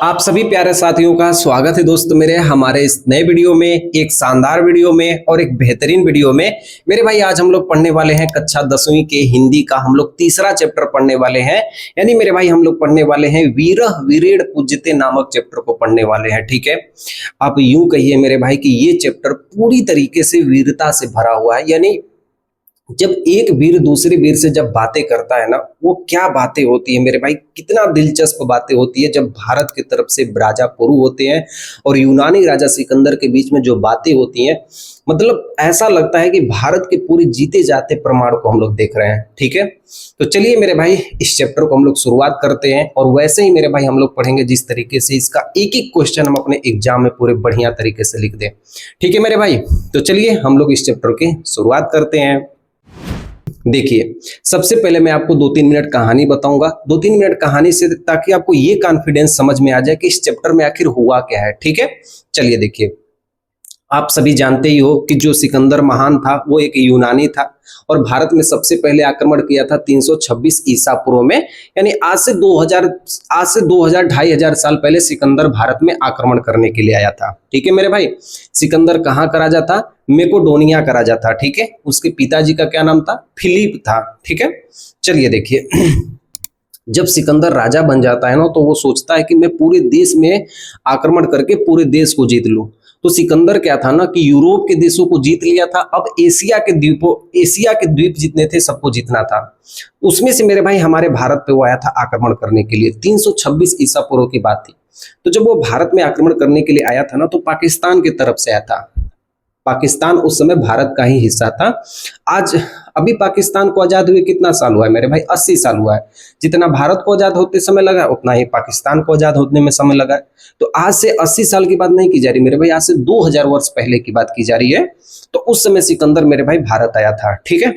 आप सभी प्यारे साथियों का स्वागत है दोस्त मेरे हमारे इस नए वीडियो में, एक शानदार वीडियो में और एक बेहतरीन वीडियो में। मेरे भाई आज हम लोग पढ़ने वाले हैं कक्षा 10वीं के हिंदी का हम लोग तीसरा चैप्टर पढ़ने वाले हैं। यानी मेरे भाई हम लोग पढ़ने वाले हैं वीरः वीरेण पूज्यते नामक चैप्टर को पढ़ने वाले हैं। ठीक है, आप यूं कहिए मेरे भाई कि ये चैप्टर पूरी तरीके से वीरता से भरा हुआ है। यानी जब एक वीर दूसरे वीर से जब बातें करता है ना, वो क्या बातें होती है मेरे भाई, कितना दिलचस्प बातें होती है। जब भारत की तरफ से राजा पुरु होते हैं और यूनानी राजा सिकंदर के बीच में जो बातें होती हैं, मतलब ऐसा लगता है कि भारत के पूरे जीते जाते प्रमाण को हम लोग देख रहे हैं। ठीक है, तो चलिए मेरे भाई इस चैप्टर को हम लोग शुरुआत करते हैं और वैसे ही मेरे भाई हम लोग पढ़ेंगे जिस तरीके से इसका एक एक क्वेश्चन हम अपने एग्जाम में पूरे बढ़िया तरीके से लिख दें। ठीक है मेरे भाई, तो चलिए हम लोग इस चैप्टर की शुरुआत करते हैं। देखिए, सबसे पहले मैं आपको 2-3 मिनट कहानी बताऊंगा। 2-3 मिनट कहानी से ताकि आपको ये कॉन्फिडेंस समझ में आ जाए कि इस चैप्टर में आखिर हुआ क्या है। ठीक है, चलिए देखिए, आप सभी जानते ही हो कि जो सिकंदर महान था वो एक यूनानी था और भारत में सबसे पहले आक्रमण किया था 326 ईसा पूर्व में। यानी आज से 2,000-2,500 साल पहले सिकंदर भारत में आक्रमण करने के लिए आया था। ठीक है मेरे भाई, सिकंदर कहाँ का राजा था? मैकेडोनिया का राजा था। ठीक है, उसके पिताजी का क्या नाम था? फिलिप था। ठीक है, चलिए देखिए, जब सिकंदर राजा बन जाता है ना, तो वो सोचता है कि मैं पूरे देश में आक्रमण करके पूरे देश को जीत लूं। तो सिकंदर क्या था ना कि यूरोप के देशों को जीत लिया था, अब एशिया के द्वीप जितने थे सबको जीतना था। उसमें से मेरे भाई हमारे भारत पे वो आया था आक्रमण करने के लिए। 326 ईसा पूर्व की बात थी। तो जब वो भारत में आक्रमण करने के लिए आया था ना, तो पाकिस्तान की तरफ से आया था। पाकिस्तान उस समय भारत का ही हिस्सा था। आज अभी पाकिस्तान को आजाद हुए कितना साल हुआ है मेरे भाई? 80 साल हुआ है। जितना भारत को आजाद होते समय लगा उतना ही पाकिस्तान को आजाद होने में समय लगा है। तो आज से 80 साल की बात नहीं की जा रही मेरे भाई, आज से 2000 वर्ष पहले की बात की जा रही है। तो उस समय सिकंदर मेरे भाई भारत आया था। ठीक है,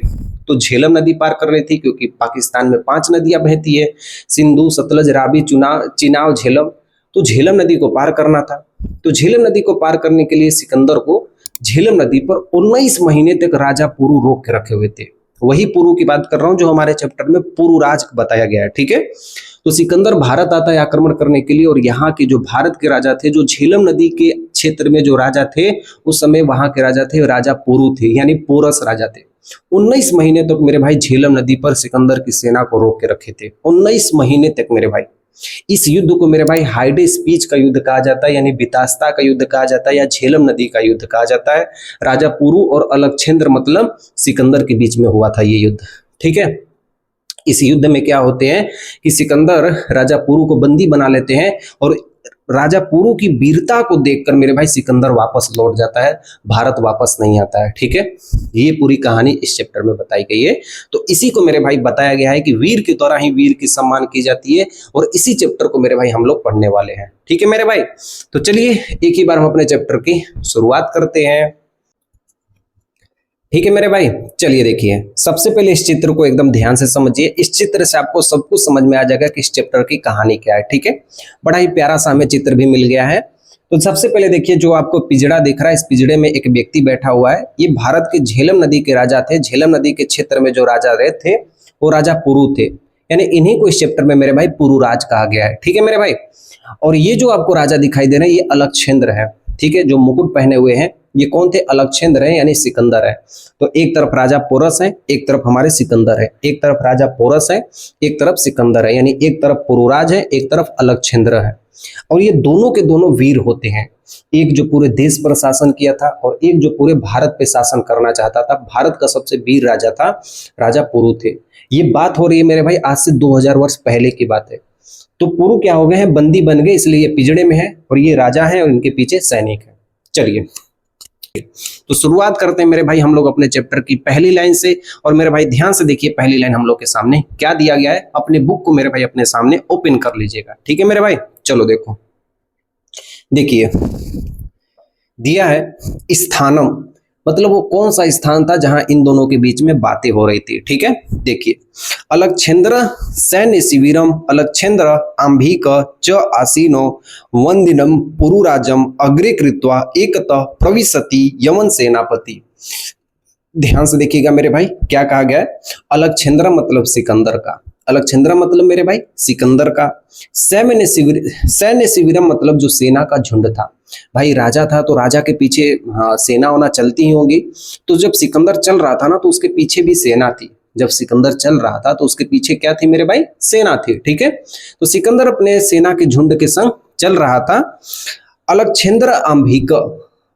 तो झेलम नदी पार कर रही थी क्योंकि पाकिस्तान में 5 नदियां बहती है, सिंधु, सतलज, रावी, चिनाब, झेलम। तो झेलम नदी को पार करना था। तो झेलम नदी को पार करने के लिए सिकंदर को झेलम नदी पर 19 महीने तक राजा पुरु रोक के रखे हुए थे। वही पुरु की बात कर रहा हूं जो हमारे चैप्टर में पुरु राज बताया गया है। ठीक है, तो सिकंदर भारत आता है आक्रमण करने के लिए और यहाँ के जो भारत के राजा थे, जो झेलम नदी के क्षेत्र में जो राजा थे उस समय वहां के राजा थे, राजा पुरु थे, यानी पोरस राजा थे। 19 महीने तक मेरे भाई झेलम नदी पर सिकंदर की सेना को रोक के रखे थे। 19 महीने तक मेरे भाई। इस युद्ध को मेरे भाई हाइडे स्पीच का युद्ध कहा जाता है, यानी बितास्ता का युद्ध कहा जाता है, या झेलम नदी का युद्ध कहा जाता है। राजा पुरु और अलकनंदा मतलब सिकंदर के बीच में हुआ था ये युद्ध। ठीक है, इस युद्ध में क्या होते हैं कि सिकंदर राजा पुरु को बंदी बना लेते हैं और राजा पुरु की वीरता को देखकर मेरे भाई सिकंदर वापस लौट जाता है, भारत वापस नहीं आता है। ठीक है, ये पूरी कहानी इस चैप्टर में बताई गई है। तो इसी को मेरे भाई बताया गया है कि वीर के द्वारा ही वीर की सम्मान की जाती है और इसी चैप्टर को मेरे भाई हम लोग पढ़ने वाले हैं। ठीक है मेरे भाई, तो चलिए एक ही बार हम अपने चैप्टर की शुरुआत करते हैं। ठीक है मेरे भाई, चलिए देखिए, सबसे पहले इस चित्र को एकदम ध्यान से समझिए। इस चित्र से आपको सब कुछ समझ में आ जाएगा कि इस चैप्टर की कहानी क्या है। ठीक है, बड़ा ही प्यारा सा हमें चित्र भी मिल गया है। तो सबसे पहले देखिए, जो आपको पिंजड़ा दिख रहा है, इस पिंजड़े में एक व्यक्ति बैठा हुआ है। ये भारत के झेलम नदी के राजा थे। झेलम नदी के क्षेत्र में जो राजा रहे थे वो राजा पुरु थे, यानी इन्हीं को इस चैप्टर में मेरे भाई पुरु राज कहा गया है। ठीक है मेरे भाई, और ये जो आपको राजा दिखाई दे रहे हैं ये अलकनंदा है। ठीक है, जो मुकुट पहने हुए हैं ये कौन थे? अलकनंदा है, यानी सिकंदर है। तो एक तरफ राजा पोरस है, एक तरफ हमारे सिकंदर है। एक तरफ राजा पोरस है, एक तरफ सिकंदर है, यानी एक तरफ पुरुराज है, एक तरफ अलकनंदा है। और ये दोनों के दोनों वीर होते हैं। एक जो पूरे देश पर शासन किया था और एक जो पूरे भारत पे शासन करना चाहता था। भारत का सबसे वीर राजा था, राजा पुरु थे। ये बात हो रही है मेरे भाई आज से 2000 वर्ष पहले की बात है। तो पुरु क्या हो गए हैं? बंदी बन गए, इसलिए ये पिंजड़े में है और ये राजा है और इनके पीछे सैनिक है। चलिए तो शुरुआत करते हैं मेरे भाई हम लोग अपने चैप्टर की पहली लाइन से। और मेरे भाई ध्यान से देखिए, पहली लाइन हम लोग के सामने क्या दिया गया है। अपने बुक को मेरे भाई अपने सामने ओपन कर लीजिएगा। ठीक है मेरे भाई, चलो देखो, देखिए दिया है स्थानम, मतलब वो कौन सा स्थान था जहां इन दोनों के बीच में बातें हो रही थी। ठीक है, देखिए, अलकनंदा सैन्य शिविरम अलकनंदा आंभिक च आसीनो वंदिनम पुरुराजम अग्रे कृत्वा एकतः प्रविशति यमन सेनापति। ध्यान से देखिएगा मेरे भाई, क्या कहा गया है? अलकनंदा मतलब सिकंदर का, अलकछंद्रा मतलब मेरे भाई सिकंदर का। सैन्य शिविरम मतलब जो सेना का झुंड था। भाई राजा था तो राजा के पीछे सेना होना चलती ही होंगी। तो जब सिकंदर चल रहा था ना तो उसके पीछे भी सेना थी। जब सिकंदर चल रहा था तो उसके पीछे क्या थी मेरे भाई? सेना थी। ठीक है, तो सिकंदर अपने सेना के झुंड के संग चल रहा था। अलकछंद्र अंभिक,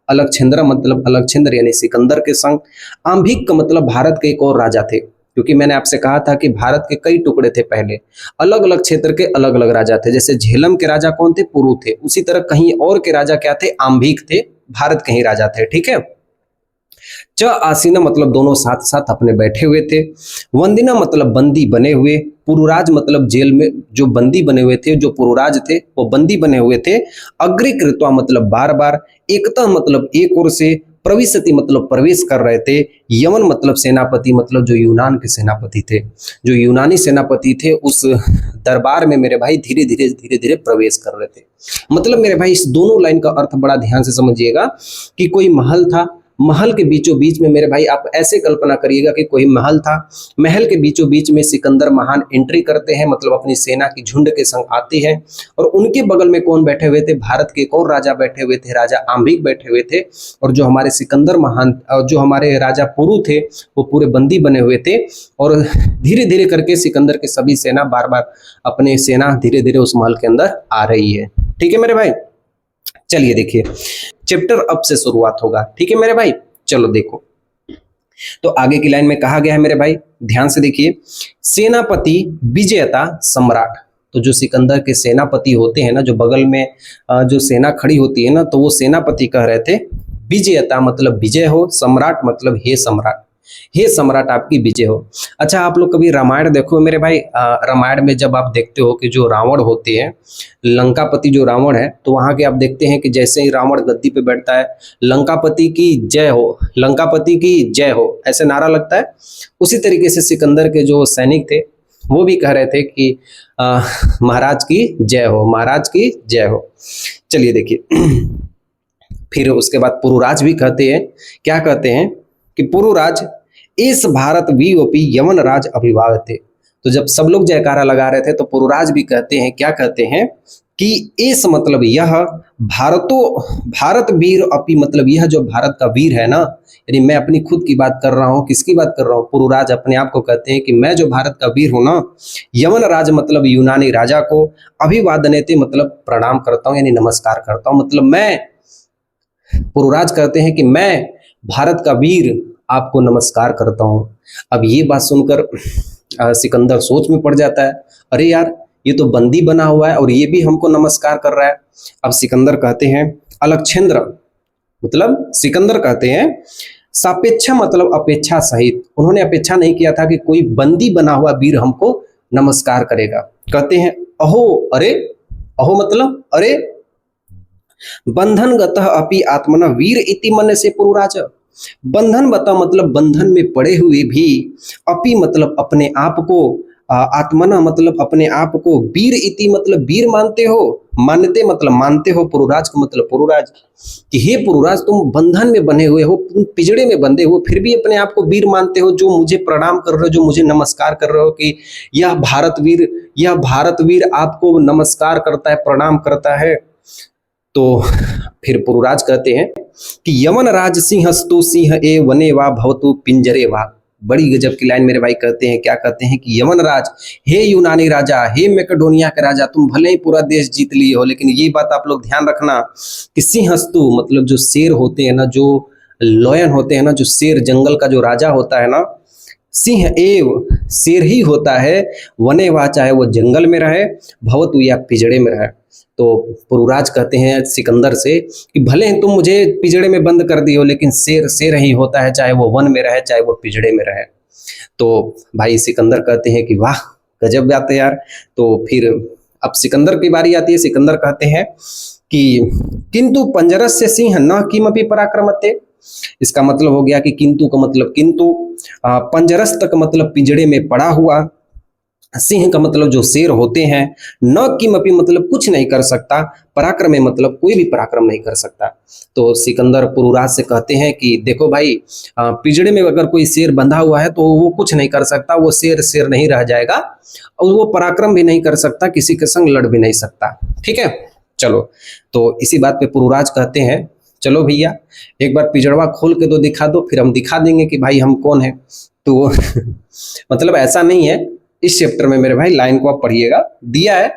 अलकछंद्र मतलब अलकछंद्र यानी सिकंदर के संग, अंभिक का मतलब भारत के एक और राजा थे। क्योंकि मैंने आपसे कहा था कि भारत के कई टुकड़े थे पहले, अलग अलग क्षेत्र के अलग अलग राजा थे। जैसे झेलम के राजा कौन थे? पुरु थे। उसी तरह कहीं और के राजा क्या थे? आंभिक थे। भारत के ही राजा थे। ठीक है, च आसीना मतलब दोनों साथ साथ अपने बैठे हुए थे। वंदिना मतलब बंदी बने हुए। पुरुराज मतलब जेल में जो बंदी बने हुए थे, जो पुरुराज थे वो बंदी बने हुए थे। अग्रिकृत्वा मतलब बार बार। एकता मतलब एक ओर से। प्रविशति मतलब प्रवेश कर रहे थे। यमन मतलब सेनापति मतलब जो यूनान के सेनापति थे, जो यूनानी सेनापति थे उस दरबार में मेरे भाई धीरे धीरे प्रवेश कर रहे थे। मतलब मेरे भाई इस दोनों लाइन का अर्थ बड़ा ध्यान से समझिएगा कि कोई महल था, महल के बीचों बीच में मेरे भाई आप ऐसे कल्पना करिएगा कि कोई महल था, महल के बीचों बीच में सिकंदर महान एंट्री करते हैं, मतलब अपनी सेना की झुंड के संग आते हैं। और उनके बगल में कौन बैठे हुए थे? भारत के एक और राजा बैठे हुए थे, राजा आंबिक बैठे हुए थे। और जो हमारे सिकंदर महान, जो हमारे राजा पुरु थे वो पूरे बंदी बने हुए थे। और धीरे धीरे करके सिकंदर के सभी सेना बार बार अपने सेना धीरे धीरे उस महल के अंदर आ रही है। ठीक है मेरे भाई, चलिए देखिए चैप्टर अब से शुरुआत होगा। ठीक है मेरे भाई, चलो देखो तो आगे की लाइन में कहा गया है मेरे भाई, ध्यान से देखिए। सेनापति विजयता सम्राट। तो जो सिकंदर के सेनापति होते हैं ना, जो बगल में जो सेना खड़ी होती है ना, तो वो सेनापति कह रहे थे विजयता मतलब विजय हो, सम्राट मतलब हे सम्राट, हे सम्राट आपकी विजय हो। अच्छा, आप लोग कभी रामायण देखो मेरे भाई। रामायण में जब आप देखते हो कि जो रावण होते हैं, लंकापति जो रावण है, तो वहां के आप देखते हैं कि जैसे ही रावण गद्दी पे बैठता है, लंकापति की जय हो, लंकापति की जय हो, ऐसे नारा लगता है। उसी तरीके से सिकंदर के जो सैनिक थे वो भी कह रहे थे कि महाराज की जय हो, महाराज की जय हो। चलिए देखिए फिर उसके बाद पुरुराज भी कहते हैं, क्या कहते हैं कि पुरुराज इस भारत वीओपी यमन राज अभिभाव थे। तो जब सब लोग जयकारा लगा रहे थे तो पुरुराज भी कहते हैं, क्या कहते हैं कि इस मतलब यह भारत वीर अपी मतलब यह जो भारत का वीर है ना, यानी मैं अपनी खुद की बात कर रहा हूँ। किसकी बात कर रहा हूँ? पुरुराज अपने आप को कहते हैं कि मैं जो भारत का वीर हूँ ना, यमन राज मतलब यूनानी राजा को, अभिवादनेते मतलब प्रणाम करता हूँ, यानी नमस्कार करता हूँ। मतलब मैं, पुरुराज कहते हैं कि मैं भारत का वीर आपको नमस्कार करता हूं। अब ये बात सुनकर सिकंदर सोच में पड़ जाता है, अरे यार ये तो बंदी बना हुआ है और ये भी हमको नमस्कार कर रहा है। अब सिकंदर कहते हैं अलकछंद्र मतलब सिकंदर कहते हैं सापेक्षा मतलब अपेक्षा सहित। उन्होंने अपेक्षा नहीं किया था कि कोई बंदी बना हुआ वीर हमको नमस्कार करेगा। कहते हैं अहो, अरे अहो मतलब अरे, बंधन गतः अपि आत्मना वीर इति मन से पुरुराज। बंधन बता मतलब बंधन में पड़े हुए भी, अपि मतलब अपने आप को, आत्मना मतलब अपने आप को, वीर इति मतलब वीर मानते हो, मानते मतलब मानते हो, पुरुराज का मतलब पुरुराज कि हे पुरुराज तुम बंधन में बने हुए हो, तुम पिजड़े में बंधे हो, फिर भी अपने आप को वीर मानते हो, जो मुझे प्रणाम कर रहे हो, जो मुझे नमस्कार कर रहे हो कि यह भारत वीर आपको नमस्कार करता है, प्रणाम करता है। तो फिर पुरुराज कहते हैं कि यमन राज सिंहस्तु सिंह ए वने वा भवतु पिंजरे वा। बड़ी गजब की लाइन मेरे भाई कहते हैं, क्या कहते हैं कि यमन राज, हे यूनानी राजा, हे मैकेडोनिया के राजा, तुम भले ही पूरा देश जीत लिए हो, लेकिन ये बात आप लोग ध्यान रखना कि सिंहस्तु मतलब जो शेर होते हैं ना, जो लॉयन होते हैं ना, जो शेर जंगल का जो राजा होता है ना, सिंह एव शेर ही होता है, वने वा चाहे वो जंगल में रहे, भवतु या पिजड़े में रहे। तो पुरुराज कहते हैं सिकंदर से कि भले ही तुम मुझे पिजड़े में बंद कर दिए हो, लेकिन शेर शेर ही होता है, चाहे वो वन में रहे चाहे वो पिजड़े में रहे। तो भाई सिकंदर कहते हैं कि वाह गजब बात है यार। तो फिर अब सिकंदर की बारी आती है। सिकंदर कहते हैं कि किंतु पंजरस्य सिंह न किमपि पराक्रमते। इसका मतलब हो गया कि किंतु का मतलब किंतु, पंजरस तक मतलब पिंजड़े में पड़ा हुआ, सिंह का मतलब जो शेर होते हैं, न किमपि मतलब कुछ नहीं कर सकता, पराक्रमे मतलब कोई भी पराक्रम नहीं कर सकता। तो सिकंदर पुरुराज से कहते हैं कि देखो भाई, पिंजड़े में अगर कोई शेर बंधा हुआ है तो वो कुछ नहीं कर सकता, वो शेर शेर नहीं रह जाएगा, और वो पराक्रम भी नहीं कर सकता, किसी के संग लड़ भी नहीं सकता। ठीक है, चलो। तो इसी बात पे पुरुराज कहते हैं, चलो भैया एक बार पिंजड़वा खोल के तो दिखा दो, फिर हम दिखा देंगे कि भाई हम कौन है। तो मतलब ऐसा नहीं है, इस चैप्टर में मेरे भाई लाइन को आप पढ़िएगा, दिया है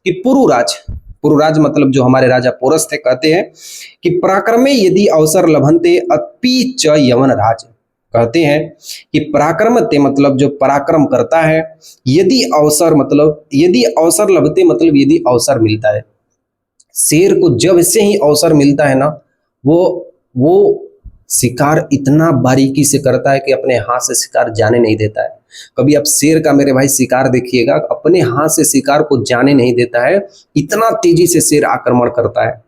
कि पुरुराज, पुरुराज मतलब जो हमारे राजा पोरस थे, कहते हैं कि पराक्रमे यदि अवसर लभन्ते अपि च यवन राज, कहते हैं कि पराक्रम ते मतलब जो पराक्रम करता है, यदि अवसर मतलब यदि अवसर लभते मतलब यदि अवसर मिलता है, शेर को जब से ही अवसर मिलता है ना, वो शिकार इतना बारीकी से करता है कि अपने हाथ से शिकार जाने नहीं देता है। कभी आप शेर का मेरे भाई शिकार देखिएगा, अपने हाथ से शिकार को जाने नहीं देता है, इतना तेजी से शेर आक्रमण करता है।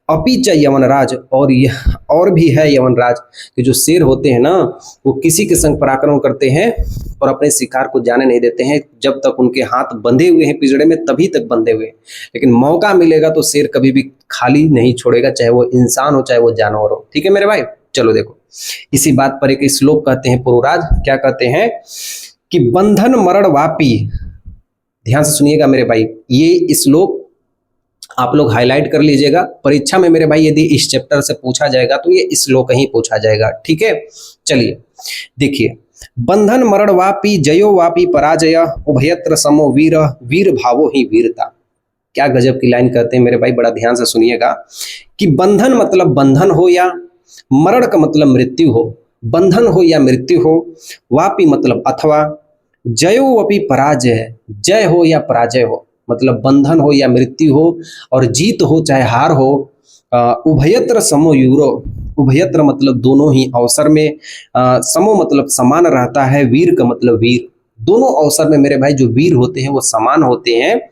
अपीच यवनराज, और यह और भी है यवनराज कि जो शेर होते हैं ना, वो किसी के संग पराक्रम करते हैं और अपने शिकार को जाने नहीं देते हैं, जब तक उनके हाथ बंधे हुए हैं पिंजड़े में तभी तक बंधे हुए हैं, लेकिन मौका मिलेगा तो शेर कभी भी खाली नहीं छोड़ेगा, चाहे वो इंसान हो चाहे वो जानवर हो। ठीक है मेरे भाई, चलो देखो, इसी बात पर एक श्लोक कहते हैं पुरुराज, क्या कहते हैं कि बंधन मरण वापी, ध्यान से सुनिएगा मेरे भाई, ये श्लोक आप लोग हाईलाइट कर लीजिएगा, परीक्षा में मेरे भाई यदि इस चैप्टर से पूछा जाएगा तो ये श्लोक ही पूछा जाएगा। ठीक है, चलिए देखिए, बंधन मरण वापी जयो वापी पराजय उभयत्र समो वीर, वीर भावो ही वीरता। क्या गजब की लाइन कहते हैं मेरे भाई, बड़ा ध्यान से सुनिएगा कि बंधन मतलब बंधन हो या मरण का मतलब मृत्यु हो, बंधन हो या मृत्यु हो, वापी मतलब अथवा, जयो अपि पराजय, जय हो या पराजय हो, मतलब बंधन हो या मृत्यु हो, और जीत हो चाहे हार हो, उभयत्र समो यूरो, उभयत्र मतलब दोनों ही अवसर में, समो मतलब समान रहता है, वीर का मतलब वीर, दोनों अवसर में मेरे भाई जो वीर होते हैं वो समान होते हैं।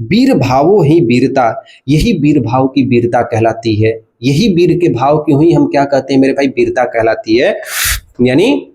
वीर भावो ही वीरता, यही वीर भाव की वीरता कहलाती है, यही वीर के भाव की हुई हम क्या कहते हैं मेरे भाई, वीरता कहलाती है। यानी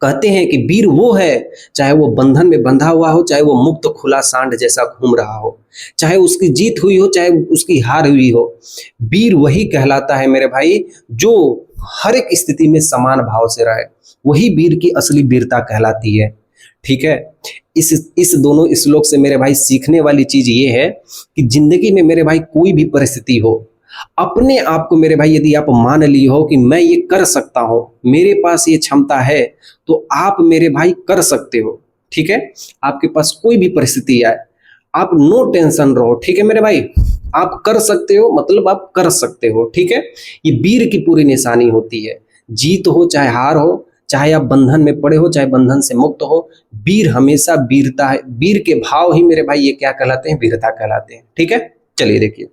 कहते हैं कि वीर वो है, चाहे वो बंधन में बंधा हुआ हो, चाहे वो मुक्त खुला सांड जैसा घूम रहा हो, चाहे उसकी जीत हुई हो चाहे उसकी हार हुई हो, वीर वही कहलाता है मेरे भाई जो हर एक स्थिति में समान भाव से रहे, वही वीर की असली वीरता कहलाती है। ठीक है, इस दोनों श्लोक से मेरे भाई सीखने वाली चीज ये है कि जिंदगी में मेरे भाई कोई भी परिस्थिति हो, अपने आप को मेरे भाई यदि आप मान ली हो कि मैं ये कर सकता हूं, मेरे पास ये क्षमता है, तो आप मेरे भाई कर सकते हो। ठीक है, आपके पास कोई भी परिस्थिति आए, आप नो टेंशन रहो। ठीक है मेरे भाई, आप कर सकते हो मतलब आप कर सकते हो। ठीक है, ये वीर की पूरी निशानी होती है, जीत हो चाहे हार हो, चाहे आप बंधन में पड़े हो चाहे बंधन से मुक्त हो, वीर हमेशा वीरता है, वीर के भाव ही मेरे भाई ये क्या कहलाते हैं, वीरता कहलाते हैं। ठीक है, चलिए देखिए,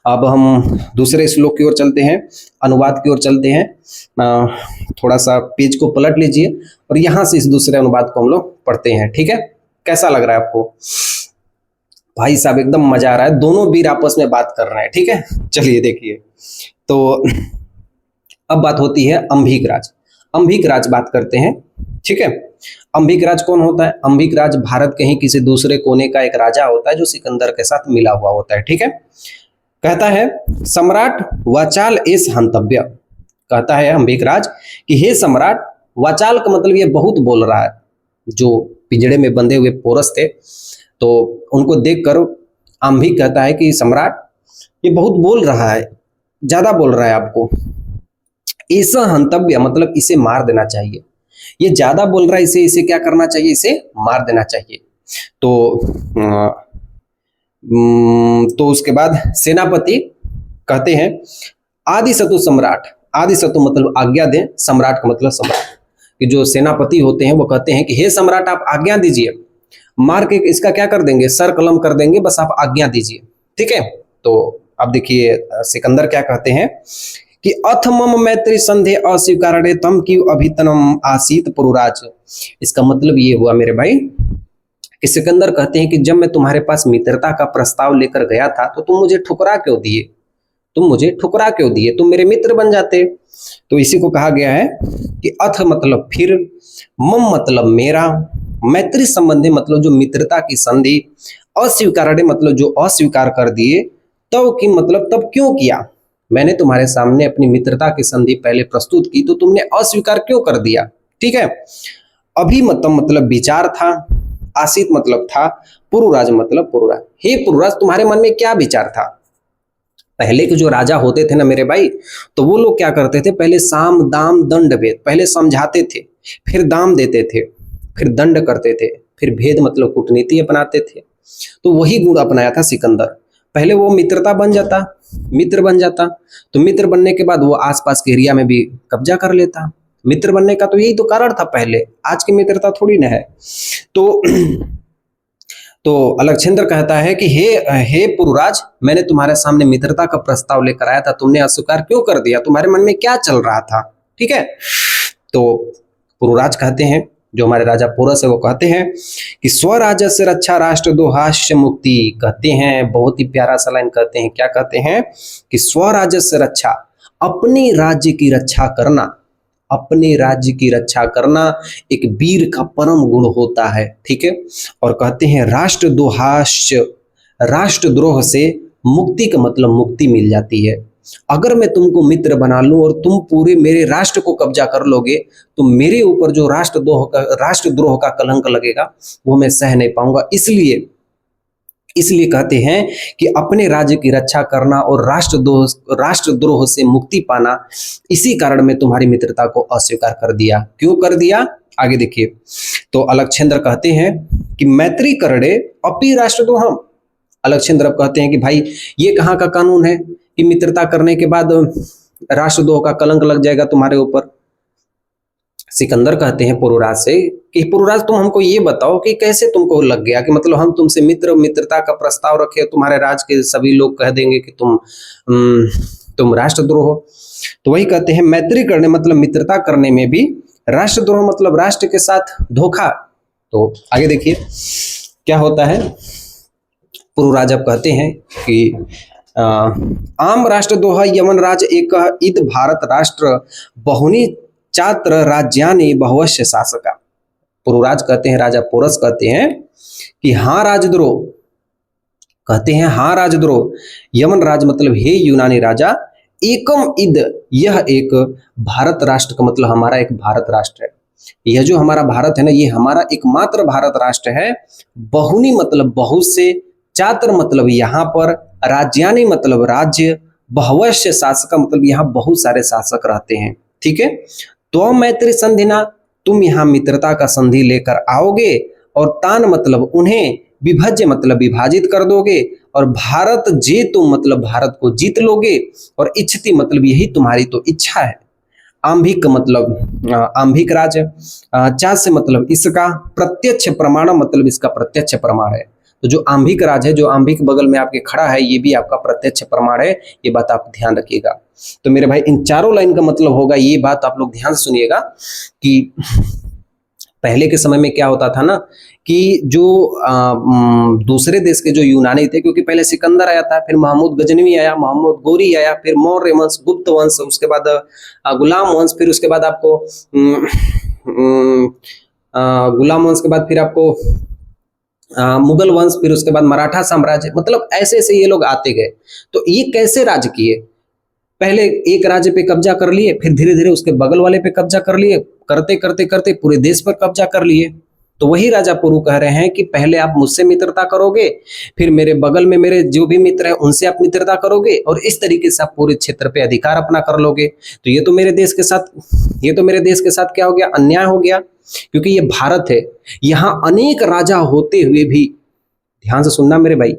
अब हम दूसरे श्लोक की ओर चलते हैं, अनुवाद की ओर चलते हैं। थोड़ा सा पेज को पलट लीजिए और यहाँ से इस दूसरे अनुवाद को हम लोग पढ़ते हैं। ठीक है, कैसा लग रहा है आपको? भाई साहब एकदम मजा आ रहा है, दोनों वीर आपस में बात कर रहे हैं। ठीक है, चलिए देखिए, तो अब बात होती है अंभिकराज। अंभिकराज बात करते हैं। ठीक है, अंभिकराज कौन होता है? अंभिकराज भारत के ही किसी दूसरे कोने का एक राजा होता है जो सिकंदर के साथ मिला हुआ होता है। ठीक है, कहता है सम्राट वाचाल एस हंतव्य, कहता है अंभिकराज कि हे सम्राट, वाचाल का मतलब ये बहुत बोल रहा है, जो पिंजड़े में बंधे हुए पोरस थे तो उनको देखकर अंभिक कहता है कि सम्राट ये बहुत बोल रहा है, ज्यादा बोल रहा है आपको, ऐसा हंतव्य मतलब इसे मार देना चाहिए, ये ज्यादा बोल रहा है, इसे क्या करना चाहिए, इसे मार देना चाहिए। तो उसके बाद सेनापति कहते हैं आदि सतु सम्राट, आदि सतु मतलब आज्ञा दें, सम्राट का मतलब सम्राट, कि जो सेनापति होते हैं वो कहते हैं कि हे सम्राट आप आज्ञा दीजिए, मार के इसका क्या कर देंगे, सर कलम कर देंगे, बस आप आज्ञा दीजिए। ठीक है, तो अब देखिए सिकंदर क्या कहते हैं कि अथ मम मैत्री संधे अस्वीकारणे तम की अभितनम आसीत पुरुराज। इसका मतलब ये हुआ मेरे भाई कि सिकंदर कहते हैं कि जब मैं तुम्हारे पास मित्रता का प्रस्ताव लेकर गया था तो तुम मुझे ठुकरा क्यों दिए, तुम मुझे ठुकरा क्यों दिए, तुम मेरे मित्र बन जाते। तो इसी को कहा गया है कि अथ मतलब फिर, मम मतलब मेरा, मैत्री संबंधी मतलब जो मित्रता की संधि, अस्वीकारणे मतलब जो अस्वीकार कर दिए, तब की मतलब तब क्यों किया, मैंने तुम्हारे सामने अपनी मित्रता की संधि पहले प्रस्तुत की तो तुमने अस्वीकार क्यों कर दिया। ठीक है, अभिमतम मतलब विचार था, आसित मतलब था, पुरुराज मतलब पुरुराज। हे पुरुराज, तुम्हारे मन में क्या विचार था। पहले के जो राजा होते थे ना मेरे भाई, तो वो लोग क्या करते थे, पहले साम दाम दंड भेद, पहले समझाते थे, फिर दाम देते थे, फिर दंड करते थे, फिर भेद मतलब कूटनीति अपनाते थे। तो वही गुण अपनाया था सिकंदर। पहले वो मित्रता बन जाता, मित्र बन जाता, तो मित्र बनने के बाद वो आसपास के एरिया में भी कब्जा कर लेता। मित्र बनने का तो यही तो कारण था पहले, आज की मित्रता थोड़ी ना है। तो तो अलक्षेंद्र कहता है कि हे पुरुराज, मैंने तुम्हारे सामने मित्रता का प्रस्ताव लेकर आया था, तुमने अस्वीकार क्यों कर दिया, तुम्हारे मन में क्या चल रहा था। ठीक है, तो पुरुराज कहते हैं, जो हमारे राजा पोरस है वो कहते हैं कि स्वराज्य से रक्षा राष्ट्र दोहास्य मुक्ति। कहते हैं, बहुत ही प्यारा सा लाइन कहते हैं, क्या कहते हैं कि स्वराज्य से रक्षा, अपने राज्य की रक्षा करना, अपने राज्य की रक्षा करना एक वीर का परम गुण होता है। ठीक है, और कहते हैं राष्ट्रद्रोहाश्च, राष्ट्रद्रोह से मुक्ति का मतलब मुक्ति मिल जाती है। अगर मैं तुमको मित्र बना लूं और तुम पूरे मेरे राष्ट्र को कब्जा कर लोगे तो मेरे ऊपर जो राष्ट्रद्रोह का कलंक लगेगा वो मैं सह नहीं पाऊंगा। इसलिए कहते हैं कि अपने राज्य की रक्षा करना और राष्ट्रद्रोह से मुक्ति पाना, इसी कारण मैं तुम्हारी मित्रता को अस्वीकार कर दिया। क्यों कर दिया, आगे देखिए। तो अलक्षेंद्र कहते हैं कि मैत्री करणे अपि राष्ट्रद्रोहम। अलक्षेंद्र अब कहते हैं कि भाई ये कहाँ का कानून है कि मित्रता करने के बाद राष्ट्रद्रोह का कलंक लग जाएगा तुम्हारे ऊपर। सिकंदर कहते हैं पुरुराज से कि पुरुराज तुम हमको ये बताओ कि कैसे तुमको लग गया कि मतलब हम तुमसे मित्रता का प्रस्ताव रखे, तुम्हारे राज के सभी लोग कह देंगे कि तुम राष्ट्रद्रोह हो। तो वही कहते हैं मैत्री करने मतलब मित्रता करने में भी, राष्ट्रद्रोह मतलब राष्ट्र के साथ धोखा। तो आगे देखिए क्या होता है। पुरुराज अब कहते हैं कि आम राष्ट्रद्रोह यमन राज एक इत भारत राष्ट्र बहुनी चात्र राज्यानि बहुवश्य शासका। पुरुराज कहते हैं, राजा पोरस कहते हैं कि हाँ राजद्रोह, कहते हैं हाँ राजद्रोह, यमन राज मतलब हे यूनानी राजा, एकम इद, यह एक भारत राष्ट्र का मतलब हमारा एक भारत राष्ट्र है। यह जो हमारा भारत है ना, ये हमारा एकमात्र भारत राष्ट्र है। बहुनी मतलब बहुत से, चात्र मतलब यहाँ पर, राज्यानि मतलब राज्य, बहुवश्य शासक मतलब यहाँ बहुत सारे शासक रहते हैं। ठीक है, तो मैत्री संधिना, तुम यहाँ मित्रता का संधि लेकर आओगे, और तान मतलब उन्हें, विभज्य मतलब विभाजित कर दोगे, और भारत जे तुम मतलब भारत को जीत लोगे, और इच्छति मतलब यही तुम्हारी तो इच्छा है। आंभिक मतलब आंभिक राज, चा से मतलब इसका, प्रत्यक्ष प्रमाण मतलब इसका प्रत्यक्ष प्रमाण है। तो जो आंभिक राज है, जो आंभिक बगल में आपके खड़ा है, ये भी आपका प्रत्यक्ष प्रमाण है। ये बात आप ध्यान रखिएगा। तो मेरे भाई इन चारों लाइन का मतलब होगा, ये बात आप लोग ध्यान से सुनिएगा कि पहले के समय में क्या होता था ना कि जो दूसरे देश के जो यूनानी थे, क्योंकि पहले सिकंदर आया था, फिर महमूद गजनवी आया, महमूद गोरी आया, फिर मौर्य वंश, गुप्त वंश, उसके बाद गुलाम वंश, फिर उसके बाद आपको गुलाम वंश के बाद फिर आपको मुगल वंश, फिर उसके बाद मराठा साम्राज्य, मतलब ऐसे ऐसे ये लोग आते गए। तो ये कैसे राज किए, पहले एक राज्य पे कब्जा कर लिए, फिर धीरे धीरे उसके बगल वाले पे कब्जा कर लिए, करते करते करते पूरे देश पर कब्जा कर लिए। तो वही राजा पुरु कह रहे हैं कि पहले आप मुझसे मित्रता करोगे, फिर मेरे बगल में मेरे जो भी मित्र हैं उनसे आप मित्रता करोगे, और इस तरीके से आप पूरे क्षेत्र पे अधिकार अपना कर लोगे। तो ये तो मेरे देश के साथ क्या हो गया, अन्याय हो गया। क्योंकि ये भारत है, यहाँ अनेक राजा होते हुए भी, ध्यान से सुनना मेरे भाई,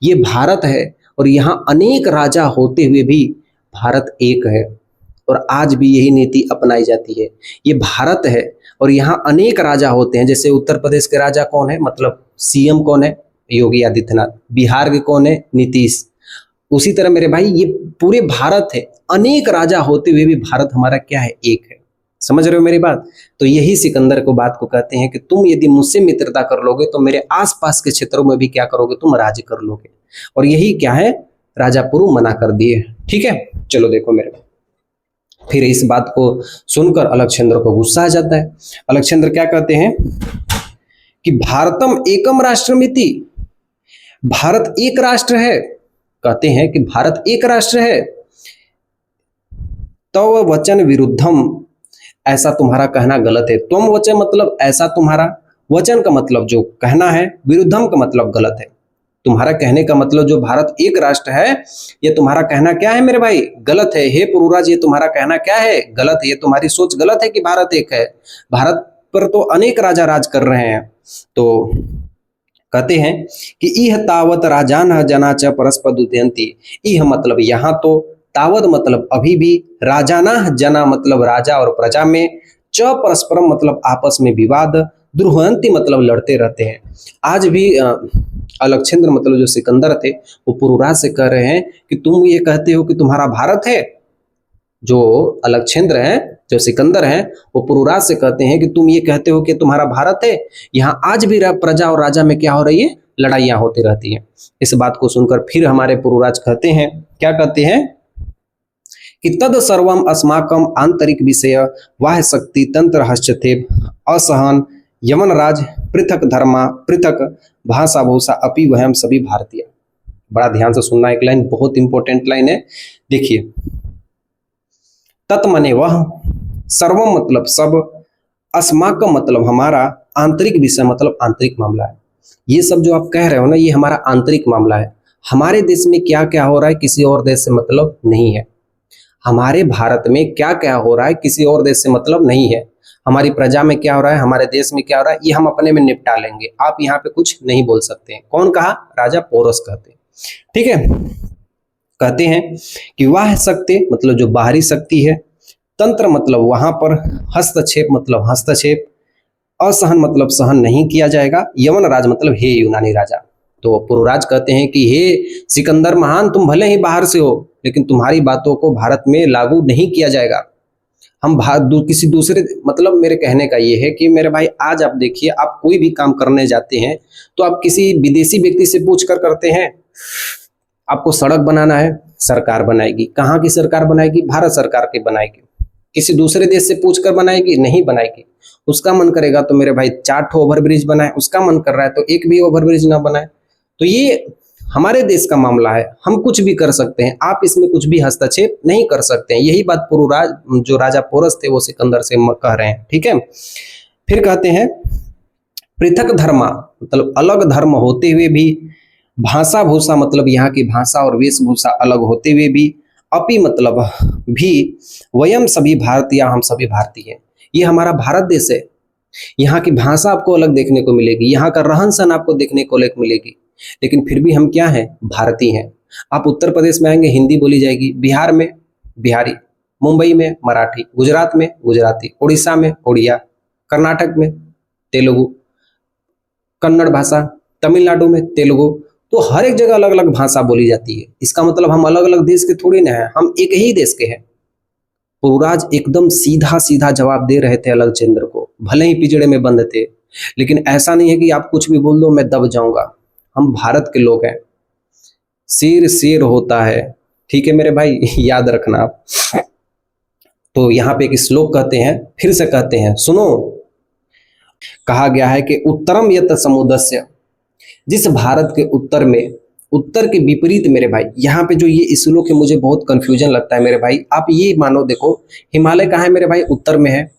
ये भारत है और यहाँ अनेक राजा होते हुए भी भारत एक है, और आज भी यही नीति अपनाई जाती है। ये भारत है और यहाँ अनेक राजा होते हैं। जैसे उत्तर प्रदेश के राजा कौन है, मतलब सीएम कौन है, योगी आदित्यनाथ। बिहार के कौन है, नीतीश। उसी तरह मेरे भाई ये पूरे भारत है, अनेक राजा होते हुए भी भारत हमारा क्या है, एक है। समझ रहे हो मेरी बात। तो यही सिकंदर को बात को कहते हैं कि तुम यदि मुझसे मित्रता कर लोगे तो मेरे आसपास के क्षेत्रों में भी क्या करोगे, तुम राज्य कर लोगे। और यही क्या है, राजा पुरु मना कर दिए। ठीक है, चलो देखो मेरे, फिर इस बात को सुनकर अलक्षेंद्र को गुस्सा आ जाता है। अलक्षेंद्र क्या कहते हैं कि भारतम एकम राष्ट्रमिति, भारत एक राष्ट्र है, कहते हैं कि भारत एक राष्ट्र है। तव वचन विरुद्धम, ऐसा तुम्हारा कहना गलत है। त्वम वचन मतलब ऐसा तुम्हारा, वचन का मतलब जो कहना है, विरुद्धम का मतलब गलत है। तुम्हारा कहने का मतलब जो भारत एक राष्ट्र है, ये तुम्हारा कहना क्या है मेरे भाई, गलत है। हे पुरुराज, ये तुम्हारा कहना क्या है, गलत है। ये तुम्हारी सोच गलत है कि भारत एक है। भारत पर तो अनेक राजा राज कर रहे हैं। तो कहते हैं कि इह तावत राजान जना च परस्पर उदयंती। इह मतलब यहाँ तो, तावत मतलब अभी भी, राजाना जना मतलब राजा और प्रजा में, च परस्परम मतलब आपस में विवाद, द्रुहंती मतलब लड़ते रहते हैं। आज भी अलक्षेंद्र मतलब जो सिकंदर थे, वो पुरुराज से कह रहे हैं कि तुम ये कहते हो कि तुम्हारा भारत है। जो अलक्षेंद्र हैं, जो सिकंदर हैं, वो पुरुराज से कहते हैं कि तुम ये कहते हो कि तुम्हारा भारत है। यहाँ आज भी प्रजा और राजा में क्या हो रही है, लड़ाइयां होती रहती हैं। इस बात को सुनकर फिर हमारे पुरुराज कहते हैं, क्या कहते हैं कि तद सर्वम अस्माकम आंतरिक विषय वाह शक्ति तंत्र हस्तक्षेप असहन यमन राज पृथक धर्मा पृथक भाषा भूषा अपि वहम सभी भारतीय। बड़ा ध्यान से सुनना, एक लाइन बहुत इंपॉर्टेंट लाइन है, देखिए। तत् मने वह, सर्वम मतलब सब, अस्माकम मतलब हमारा, आंतरिक विषय मतलब आंतरिक मामला है। ये सब जो आप कह रहे हो ना, ये हमारा आंतरिक मामला है। हमारे देश में क्या क्या हो रहा है किसी और देश से मतलब नहीं है। हमारे भारत में क्या क्या हो रहा है किसी और देश से मतलब नहीं है। हमारी प्रजा में क्या हो रहा है, हमारे देश में क्या हो रहा है, ये हम अपने में निपटा लेंगे। आप यहाँ पे कुछ नहीं बोल सकते हैं। कौन कहा, राजा पोरस कहते हैं, ठीक है। कहते हैं कि वाह शक्ति मतलब जो बाहरी शक्ति है, तंत्र मतलब वहां पर, हस्तक्षेप मतलब हस्तक्षेप, असहन मतलब सहन नहीं किया जाएगा, यवन राज मतलब हे यूनानी राजा। तो पुरुराज कहते हैं कि हे सिकंदर महान, तुम भले ही बाहर से हो, लेकिन तुम्हारी बातों को भारत में लागू नहीं किया जाएगा। हम किसी दूसरे, मतलब मेरे कहने का ये है कि मेरे भाई, आज आप देखिए, आप कोई भी काम करने जाते हैं तो आप किसी विदेशी व्यक्ति से पूछ कर करते हैं। आपको सड़क बनाना है, सरकार बनाएगी। कहाँ की सरकार बनाएगी, भारत सरकार की बनाएगी। किसी दूसरे देश से पूछ कर बनाएगी, नहीं बनाएगी। उसका मन करेगा तो मेरे भाई 4 ओवरब्रिज बनाए, उसका मन कर रहा है तो एक भी ओवरब्रिज ना बनाए। तो ये हमारे देश का मामला है, हम कुछ भी कर सकते हैं, आप इसमें कुछ भी हस्तक्षेप नहीं कर सकते हैं। यही बात पुरुराज जो राजा पोरस थे वो सिकंदर से कह रहे हैं, ठीक है। फिर कहते हैं पृथक धर्मा मतलब अलग धर्म होते हुए भी, भाषा भूषा मतलब यहाँ की भाषा और वेशभूषा अलग होते हुए भी, अपि मतलब भी, वयम सभी भारतीय, हम सभी भारतीय हैं। ये हमारा भारत देश है। यहाँ की भाषा आपको अलग देखने को मिलेगी, यहाँ का रहन सहन आपको देखने को अलग मिलेगी, लेकिन फिर भी हम क्या हैं, भारतीय हैं। आप उत्तर प्रदेश में आएंगे, हिंदी बोली जाएगी, बिहार में बिहारी, मुंबई में मराठी, गुजरात में गुजराती, उड़ीसा में उड़िया, कर्नाटक में तेलुगु, कन्नड़ भाषा, तमिलनाडु में तेलुगु। तो हर एक जगह अलग अलग भाषा बोली जाती है। इसका मतलब हम अलग अलग देश के थोड़ी ना हैं, हम एक ही देश के हैं। पुरुराज एकदम सीधा सीधा जवाब दे रहे थे अलगचंद्र को, भले ही पिंजड़े में बंद थे, लेकिन ऐसा नहीं है कि आप कुछ भी बोल दो मैं दब जाऊंगा। हम भारत के लोग हैं, शेर शेर होता है, ठीक है मेरे भाई, याद रखना आप। तो यहाँ पे एक श्लोक कहते हैं, फिर से कहते हैं, सुनो। कहा गया है कि उत्तरम यत समुद्रस्य, जिस भारत के उत्तर में, उत्तर के विपरीत मेरे भाई, यहाँ पे जो ये श्लोक है मुझे बहुत कंफ्यूजन लगता है मेरे भाई। आप ये मानो, देखो हिमालय कहाँ है मेरे भाई, उत्तर में है,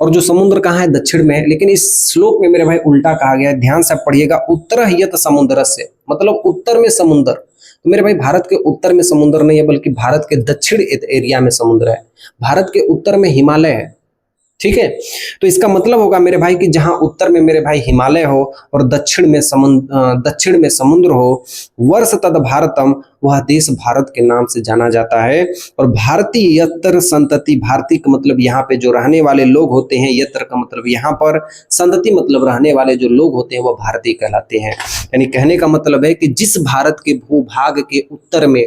और जो समुद्र कहाँ है, दक्षिण में है। लेकिन इस श्लोक में मेरे भाई उल्टा कहा गया है, ध्यान से पढ़िएगा। उत्तर यत समुद्र से मतलब उत्तर में समुद्र। तो मेरे भाई भारत के उत्तर में समुद्र नहीं है, बल्कि भारत के दक्षिण एरिया में समुद्र है। भारत के उत्तर में हिमालय है, ठीक है। तो इसका मतलब होगा मेरे भाई कि जहां उत्तर में मेरे भाई हिमालय हो और दक्षिण में समुद्र हो, वर्ष तद भारतम, वह देश भारत के नाम से जाना जाता है। और भारतीय यत्र संतति, भारतीय का मतलब यहाँ पे जो रहने वाले लोग होते हैं, यत्र का मतलब यहाँ पर, संतति मतलब रहने वाले जो लोग होते हैं वो भारतीय कहलाते हैं। यानी कहने का मतलब है कि जिस भारत के भूभाग के उत्तर में,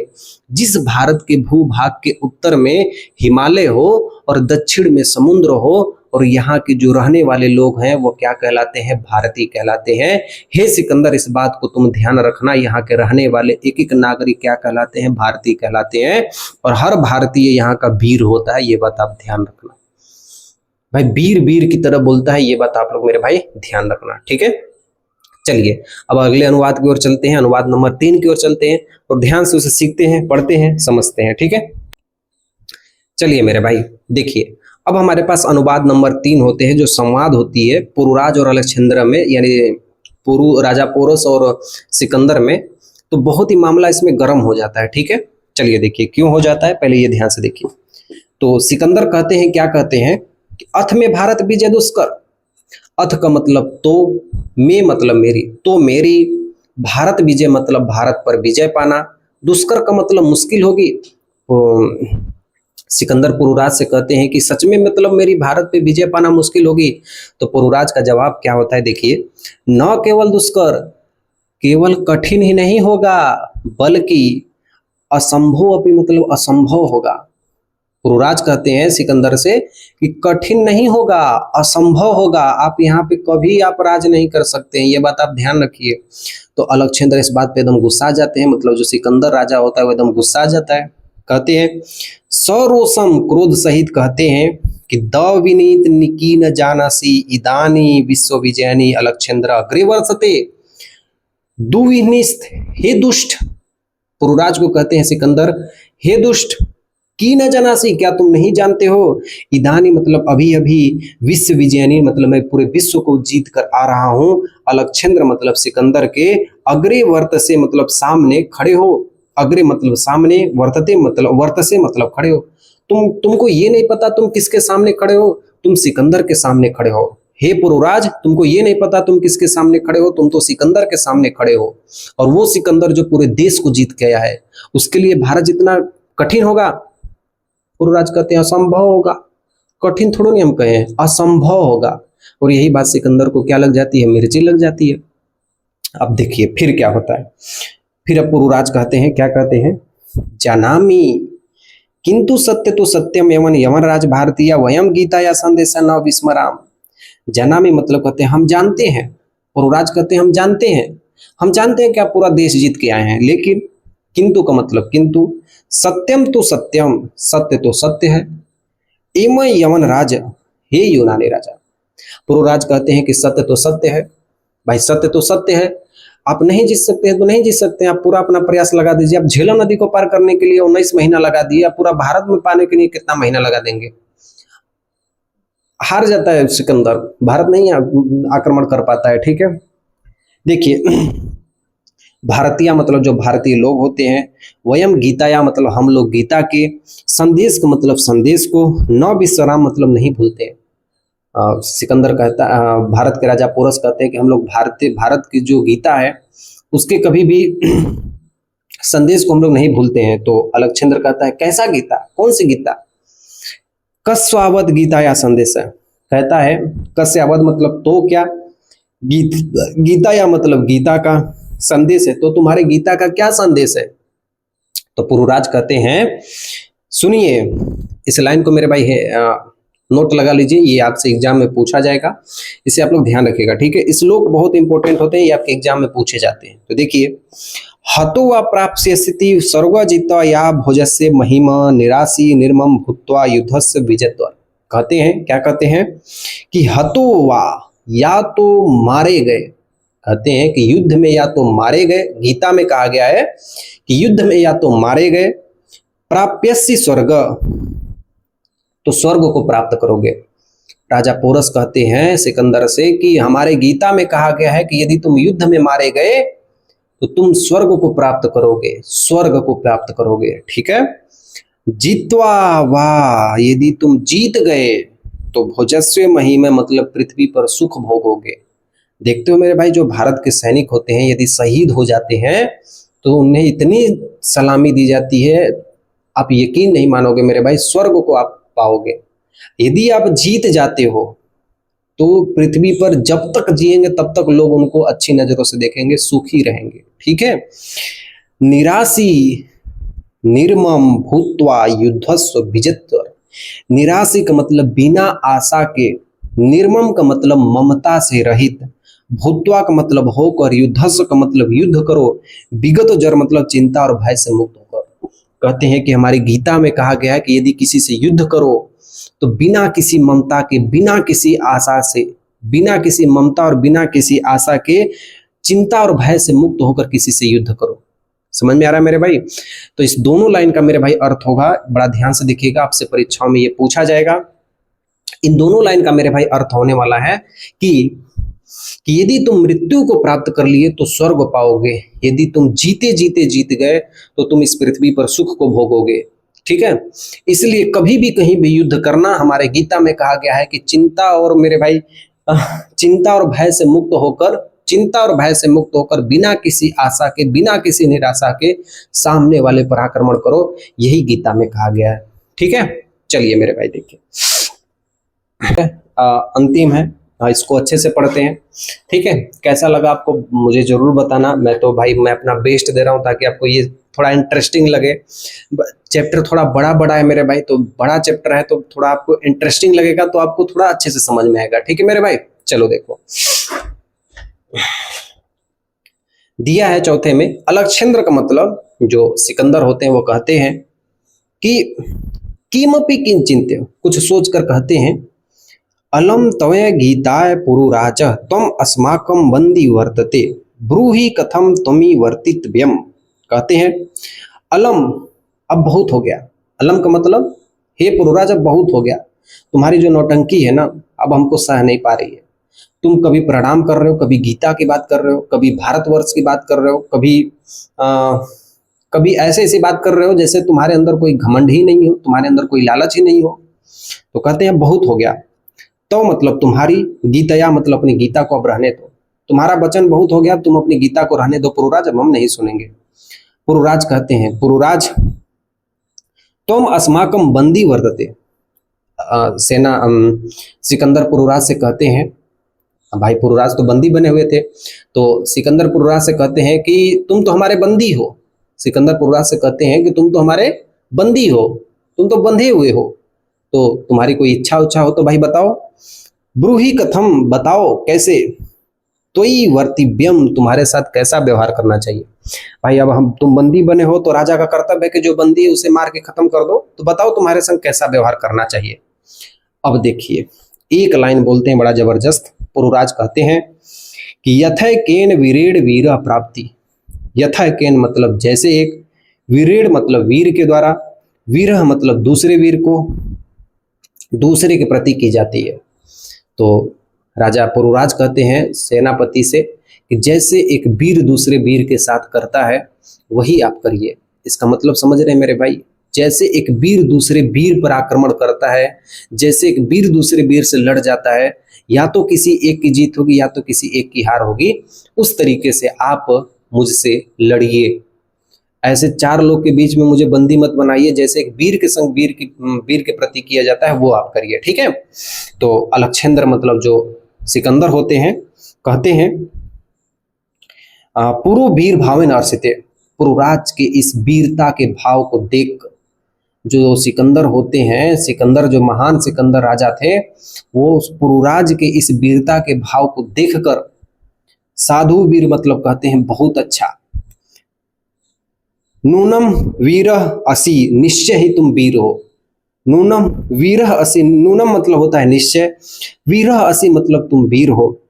जिस भारत के भूभाग के उत्तर में हिमालय हो और दक्षिण में समुद्र हो, और यहाँ के जो रहने वाले लोग हैं वो क्या कहलाते हैं, भारतीय कहलाते हैं। हे सिकंदर, इस बात को तुम ध्यान रखना, यहाँ के रहने वाले एक एक नागरिक क्या कहलाते हैं, भारतीय कहलाते हैं। और हर भारतीय यहाँ का वीर होता है, ये बात आप ध्यान रखना भाई। वीर वीर की तरह बोलता है, ये बात आप लोग मेरे भाई ध्यान रखना, ठीक है। चलिए अब अगले अनुवाद की ओर चलते हैं, अनुवाद नंबर 3 की ओर चलते हैं और ध्यान से उसे सीखते हैं, पढ़ते हैं, समझते हैं। ठीक है, चलिए मेरे भाई देखिए, अब हमारे पास अनुवाद नंबर 3 होते हैं जो संवाद होती है पुरुराज और अलेक्जेंद्र में, यानी राजा पोरस और सिकंदर में। तो बहुत ही मामला इसमें गर्म हो जाता है। ठीक है, चलिए देखिए क्यों हो जाता है, पहले ये ध्यान से देखिए। तो सिकंदर कहते हैं, क्या कहते हैं कि अथ में भारत विजय दुष्कर। अथ का मतलब तो, में मतलब मेरी, तो मेरी, भारत विजय मतलब भारत पर विजय पाना, दुष्कर का मतलब मुश्किल होगी। तो सिकंदर पुरुराज से कहते हैं कि सच में मतलब मेरी भारत पे विजय पाना मुश्किल होगी। तो पुरुराज का जवाब क्या होता है देखिए, न केवल दुष्कर, केवल कठिन ही नहीं होगा बल्कि असंभव अपनी मतलब असंभव होगा। पुरुराज कहते हैं सिकंदर से कि कठिन नहीं होगा, असंभव होगा, आप यहाँ पे कभी आप राज नहीं कर सकते हैं, ये बात आप ध्यान रखिए। तो अलेक्जेंडर इस बात पे एकदम गुस्सा जाते हैं, मतलब जो सिकंदर राजा होता है वो एकदम गुस्सा जाता है। कहते हैं सरोषम, क्रोध सहित कहते हैं कि द विनीत निकीन जानासी इदानी विश्व विजयनी अलेक्जेंद्र अग्रे वर्षते दुविनिस्त, हे दुष्ट। पुरुराज को कहते हैं सिकंदर, हे दुष्ट, की न जनासी, क्या तुम नहीं जानते हो, इदानी मतलब अभी अभी, विश्व विजयनी मतलब मैं पूरे विश्व को जीत कर आ रहा हूं, अलेक्जेंद्र मतलब सिकंदर के, अग्रे वर्त से मतलब सामने खड़े हो, अग्रे मतलब सामने, वर्तते मतलब वर्त से मतलब खड़े हो। तुमको ये नहीं पता तुम किसके सामने खड़े हो, तुम सिकंदर के सामने खड़े हो। हे पुरुराज, तुमको ये नहीं पता तुम किसके सामने खड़े हो, तुम तो सिकंदर के सामने खड़े हो। और वो सिकंदर जो पूरे देश को जीत के आया है, उसके लिए भारत जितना कठिन होगा, पुरुराज कहते हैं असंभव होगा। कठिन थोड़ा नहीं हम कहे हैं, असंभव होगा। और यही बात सिकंदर को क्या लग जाती है, मिर्ची लग जाती है। अब देखिए फिर क्या होता है, फिर अब पुरुराज कहते हैं, क्या कहते हैं, जानामि किंतु सत्य तो सत्यम यमन यमन राज भारतीय वयम गीता या संदेशा न विस्मराम। जानामि मतलब कहते हैं हम जानते हैं, पुरुराज कहते हैं हम जानते हैं, हम जानते हैं कि आप पूरा देश जीत के आए हैं, लेकिन किंतु का मतलब किंतु, सत्यम तो सत्यम, सत्य तो सत्य है, एम यमन राज, हे यूनानी राजा। पुरुराज कहते हैं कि सत्य तो सत्य है, भाई सत्य तो सत्य है, आप नहीं जीत सकते हैं तो नहीं जीत सकते हैं, आप पूरा अपना प्रयास लगा दीजिए। आप झेलम नदी को पार करने के लिए 19 महीना लगा दिए, आप पूरा भारत में पाने के लिए कितना महीना लगा देंगे। हार जाता है सिकंदर, भारत नहीं आक्रमण कर पाता है। ठीक है, देखिए भारतीय मतलब जो भारतीय लोग होते हैं, वयम गीताया मतलब हम लोग गीता के, संदेश का मतलब संदेश को, न विश्राम मतलब नहीं भूलते। सिकंदर कहता, भारत के राजा पोरस कहते हैं कि हम लोग भारत की जो गीता है उसके कभी भी संदेश को हम लोग नहीं भूलते हैं। तो अलेक्जेंद्र कहता है कैसा गीता, कौन सी गीता, कस्वावद गीता या संदेश है। कहता है कस्यावद मतलब तो क्या, गीता या मतलब गीता का संदेश है, तो तुम्हारे गीता का क्या संदेश है। तो पुरुराज कहते हैं सुनिए, इस लाइन को मेरे भाई है नोट लगा लीजिए, ये आपसे एग्जाम में पूछा जाएगा, इसे आप लोग ध्यान रखिएगा। ठीक है, श्लोक बहुत इंपॉर्टेंट होते हैं, ये आपके एग्जाम में पूछे जाते हैं। तो देखिए, हतो व प्राप्स्य स्थिति स्वर्ग जित्वा या भोजस्य महिमा निराशी निर्मम भूत्वा युद्धस्य विजयत्व। कहते हैं, क्या कहते हैं कि हतो वा, या तो मारे गए, कहते हैं कि युद्ध में या तो मारे गए, गीता में कहा गया है कि युद्ध में या तो मारे गए, प्राप्यस्य स्वर्ग, तो स्वर्ग को प्राप्त करोगे। राजा पोरस कहते हैं सिकंदर से कि हमारे गीता में कहा गया है कि यदि तुम युद्ध में मारे गए तो तुम स्वर्ग को प्राप्त करोगे, स्वर्ग को प्राप्त करोगे। ठीक है, जीतवा वाह, यदि तुम जीत गए तो भोजस्व महिमा मतलब पृथ्वी पर सुख भोगोगे। देखते हो मेरे भाई, जो भारत के सैनिक होते हैं यदि शहीद हो जाते हैं तो उन्हें इतनी सलामी दी जाती है, आप यकीन नहीं मानोगे मेरे भाई, स्वर्ग को आप पाओगे। यदि आप जीत जाते हो तो पृथ्वी पर जब तक जिएंगे तब तक लोग उनको अच्छी नजरों से देखेंगे, सुखी रहेंगे। ठीक है, निराशी निर्मम भूत्वा युद्धस्व विजयत्व। निराशी का मतलब बिना आशा के, निर्मम का मतलब ममता से रहित, भूत्वा का मतलब होकर, युद्धस्व का मतलब युद्ध करो, विगत जर मतलब चिंता और भय से मुक्त होकर। कहते हैं कि हमारी गीता में कहा गया है कि यदि किसी से युद्ध करो तो बिना किसी ममता के, बिना किसी आशा से, बिना किसी ममता और बिना किसी आशा के चिंता और भय से मुक्त होकर किसी से युद्ध करो। समझ में आ रहा है मेरे भाई? तो इस दोनों लाइन का मेरे भाई अर्थ होगा, बड़ा ध्यान से देखिएगा, आपसे परीक्षाओं में ये पूछा जाएगा। इन दोनों लाइन का मेरे भाई अर्थ होने वाला है कि यदि तुम मृत्यु को प्राप्त कर लिए तो स्वर्ग पाओगे, यदि तुम जीते जीते जीत गए तो तुम इस पृथ्वी पर सुख को भोगोगे। ठीक है, इसलिए कभी भी कहीं भी युद्ध करना, हमारे गीता में कहा गया है कि चिंता और मेरे भाई चिंता और भय से मुक्त होकर बिना किसी आशा के, बिना किसी निराशा के सामने वाले पर आक्रमण करो, यही गीता में कहा गया है। ठीक है, चलिए मेरे भाई देखिए, अंतिम है, इसको अच्छे से पढ़ते हैं। ठीक है, कैसा लगा आपको मुझे जरूर बताना। मैं अपना बेस्ट दे रहा हूं ताकि आपको ये थोड़ा इंटरेस्टिंग लगे। चैप्टर थोड़ा बड़ा है मेरे भाई, तो बड़ा चैप्टर है तो थोड़ा आपको इंटरेस्टिंग लगेगा, तो आपको थोड़ा अच्छे से समझ में आएगा। ठीक है मेरे भाई, चलो देखो, दिया है चौथे में, अलक्षेंद्र का मतलब जो सिकंदर होते हैं वो कहते हैं कि किमपि किंचित, कुछ सोचकर कहते हैं, अलम तवय गीताय पुरुराज त्वम अस्माकं बंदी वर्तते ब्रूहि कथम त्वमी वर्तितव्यम। कहते हैं अलम, अब बहुत हो गया। अलम का मतलब हे पुरुराज, अब बहुत हो गया, तुम्हारी जो नौटंकी है ना, अब हमको सह नहीं पा रही है। तुम कभी प्रणाम कर रहे हो, कभी गीता की बात कर रहे हो, कभी भारतवर्ष की बात कर रहे हो, कभी ऐसे बात कर रहे हो जैसे तुम्हारे अंदर कोई घमंड ही नहीं हो, तुम्हारे अंदर कोई लालच ही नहीं हो। तो कहते हैं बहुत हो गया, तो मतलब तुम्हारी गीतया, मतलब अपनी गीता को अब रहने दो, तुम्हारा वचन बहुत हो गया, तुम अपनी गीता को रहने दो पुरुराज, अब हम नहीं सुनेंगे। पुरुराज कहते हैं, पुरुराज तुम अस्माकं बंदी वर्तते, सिकंदर पुरुराज से कहते हैं, भाई पुरुराज तो बंदी बने हुए थे, तो सिकंदर पुरुराज से कहते हैं कि तुम तो हमारे बंदी हो। सिकंदर पुरुराज से कहते हैं कि तुम तो हमारे बंदी हो, तुम तो बंधे हुए हो, तो तुम्हारी कोई इच्छा हो तो भाई बताओ। ब्रूहि कथम, बताओ कैसे। त्वयि वर्तिव्यम, तुम्हारे साथ कैसा व्यवहार करना चाहिए। भाई अब तुम बंदी बने हो तो राजा का कर्तव्य है कि जो बंदी है उसे मार के खत्म कर दो, तो बताओ तुम्हारे संग कैसा व्यवहार करना चाहिए। अब देखिए, एक लाइन बोलते हैं बड़ा जबरदस्त। पुरुराज कहते हैं कि यथै केन वीरेण वीर प्राप्ति। यथै केन मतलब जैसे एक, वीरेण मतलब वीर के द्वारा, वीर मतलब दूसरे वीर को, दूसरे के प्रति की जाती है। तो राजा पुरुराज कहते हैं सेनापति से कि जैसे एक वीर दूसरे वीर के साथ करता है वही आप करिए। इसका मतलब समझ रहे हैं मेरे भाई, जैसे एक वीर दूसरे वीर पर आक्रमण करता है, जैसे एक वीर दूसरे वीर से लड़ जाता है, या तो किसी एक की जीत होगी या तो किसी एक की हार होगी, उस तरीके से आप मुझसे लड़िए। ऐसे चार लोग के बीच में मुझे बंदी मत बनाइए, जैसे एक वीर के संग वीर के प्रति किया जाता है वो आप करिए। ठीक है, तो अलक्षेंद्र मतलब जो सिकंदर होते हैं कहते हैं पुरु वीर भावेन अर्षिते, पुरुराज के इस वीरता के भाव को देख जो सिकंदर होते हैं, सिकंदर जो महान सिकंदर राजा थे, वो उस पुरुराज के इस वीरता के भाव को देखकर साधु वीर मतलब कहते हैं बहुत अच्छा। नूनम वीरः असि, निश्चय ही तुम वीर हो। नूनम वीरः असि, नूनम मतलब होता है निश्चय, वीरः असि मतलब तुम वीर हो।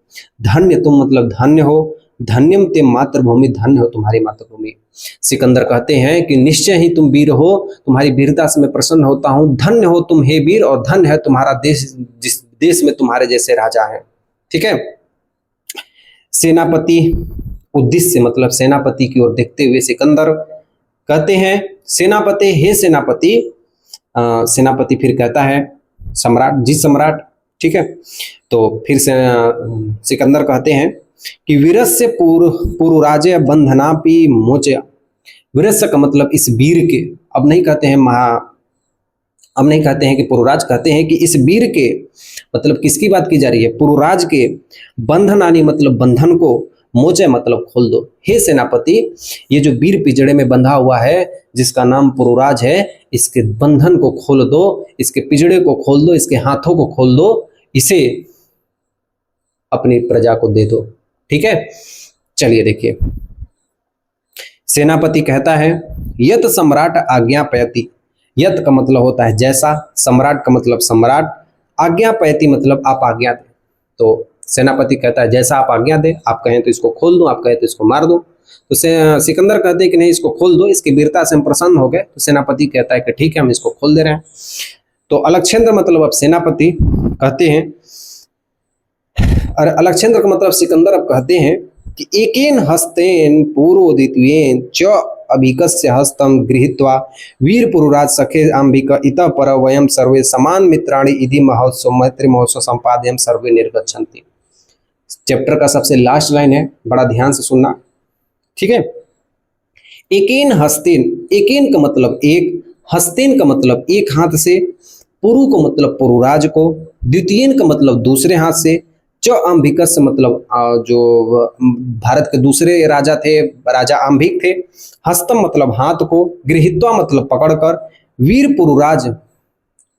धन्य तुम मतलब धन्य हो, धन्यम ते मातृभूमि, धन्य हो तुम्हारी मातृभूमि। सिकंदर कहते हैं कि निश्चय ही तुम वीर हो, तुम्हारी वीरता से मैं प्रसन्न होता हूँ, धन्य हो तुम हे वीर, और धन्य है तुम्हारा देश जिस देश में तुम्हारे जैसे राजा हैं। ठीक है, सेनापति उद्देश्य मतलब सेनापति की ओर देखते हुए सिकंदर कहते हैं सेनापति, हे सेनापति। सेनापति फिर कहता है सम्राट, जी सम्राट। ठीक है, तो फिर से सिकंदर कहते हैं कि वीरस्य पुरुराजे बंधनापि मोचया। वीरस्य का मतलब इस वीर के, अब नहीं कहते हैं कि पुरुराज, कहते हैं कि इस वीर के, मतलब किसकी बात की जा रही है, पुरुराज के बंधनानी मतलब बंधन को, मोचे मतलब खोल दो। हे सेनापति, ये जो वीर पिंजड़े में बंधा हुआ है जिसका नाम पुरुराज है, इसके बंधन को खोल दो, इसके पिंजड़े को खोल दो, इसके हाथों को खोल दो, इसे अपनी प्रजा को दे दो। ठीक है, चलिए देखिए, सेनापति कहता है यत सम्राट आज्ञापयति। यत का मतलब होता है जैसा, सम्राट का मतलब सम्राट, आज्ञापयति मतलब आप आज्ञा दें। तो सेनापति कहता है जैसा आप आज्ञा दे, आप कहें तो इसको खोल दूं, आप कहें तो इसको मार दूं। तो सिकंदर कहते हैं कि नहीं, इसको खोल दो, इसकी वीरता से हम प्रसन्न हो गए। तो सेनापति कहता है कि ठीक है, हम इसको खोल दे रहे हैं। तो अलक्षेंद्र मतलब अब सेनापति कहते हैं, और अलक्षेंद्र का मतलब सिकंदर अब कहते हैं कि एकेन हस्तेन पूर्वोदित्वेन च अभिकस्य हस्तम गृहीत्वा वीर पुरुराज सखे आंबिक इतः पर वयम सर्वे समान मित्राणि इति महोत्सव मैत्री महोत्सव संपादयम सर्वे निर्गच्छन्ति। चैप्टर का सबसे लास्ट लाइन है, बड़ा ध्यान से सुनना, ठीक है। एकेन हस्तेन, एकेन का मतलब एक, हस्तेन का मतलब एक हाथ से, पुरु को मतलब पुरुराज को, द्वितीयन का मतलब दूसरे हाथ से, च अंबिकस मतलब जो भारत के दूसरे राजा थे, राजा अंबिक थे, हस्तम मतलब हाथ को, गृहीत्वा मतलब पकड़कर, वीर पुरुराज,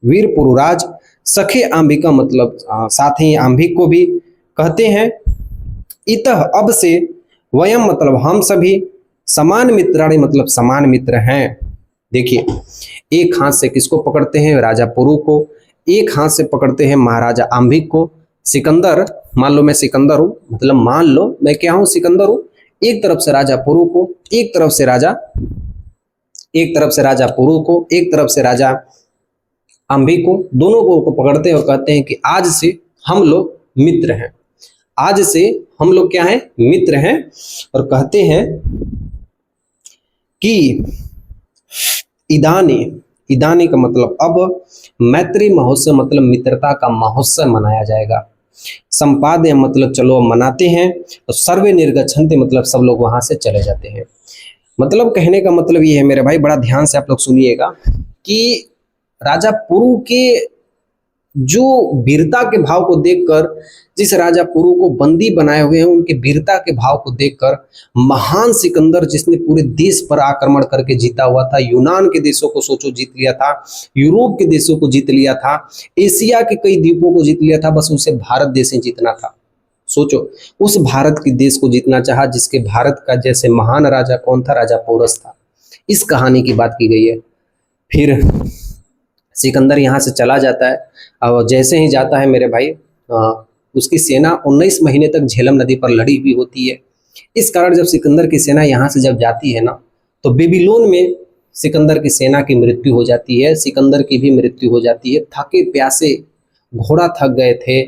वीर पुरुराज, सखे अंबिका मतलब साथ ही अंबिक को भी कहते हैं। इतः अब से, वयम मतलब हम सभी, समान मित्राणि मतलब समान मित्र हैं। देखिए, एक हाथ से किसको पकड़ते हैं, राजा पुरु को, एक हाथ से पकड़ते हैं महाराजा अंबिक को। सिकंदर, मान लो मैं सिकंदर हूं, मतलब मान लो मैं क्या हूं, सिकंदर हूं। एक तरफ से राजा पुरु को, एक तरफ से राजा पुरु को, एक तरफ से राजा अंबिक को, दोनों को पकड़ते हैं और कहते हैं कि आज से हम लोग मित्र हैं, आज से हम लोग क्या हैं, मित्र हैं। और कहते हैं कि इदानी, इदानी का मतलब अब, मैत्री महोत्सव मतलब मित्रता का महोत्सव मनाया जाएगा। संपाद्य मतलब चलो मनाते हैं, और सर्वे निर्गच्छन्ति मतलब सब लोग वहां से चले जाते हैं। मतलब कहने का मतलब ये है मेरे भाई, बड़ा ध्यान से आप लोग सुनिएगा कि राजा पुरु के जो वीरता के भाव को देखकर, जिस राजा पुरु को बंदी बनाए हुए हैं उनके वीरता के भाव को देखकर, महान सिकंदर जिसने पूरे देश पर आक्रमण करके जीता हुआ था, यूनान के देशों को सोचो जीत लिया था, यूरोप के देशों को जीत लिया था, एशिया के कई द्वीपों को जीत लिया था, बस उसे भारत देश ही जीतना था। सोचो, उस भारत के देश को जीतना चाहा जिसके भारत का जैसे महान राजा कौन था, राजा पोरस था। इस कहानी की बात की गई है। फिर सिकंदर यहाँ से चला जाता है, और जैसे ही जाता है मेरे भाई, उसकी सेना 19 महीने तक झेलम नदी पर लड़ी हुई होती है। इस कारण जब सिकंदर की सेना यहाँ से जब जाती है ना, तो बेबीलोन में सिकंदर की सेना की मृत्यु हो जाती है, सिकंदर की भी मृत्यु हो जाती है। थके प्यासे घोड़ा थक गए थे,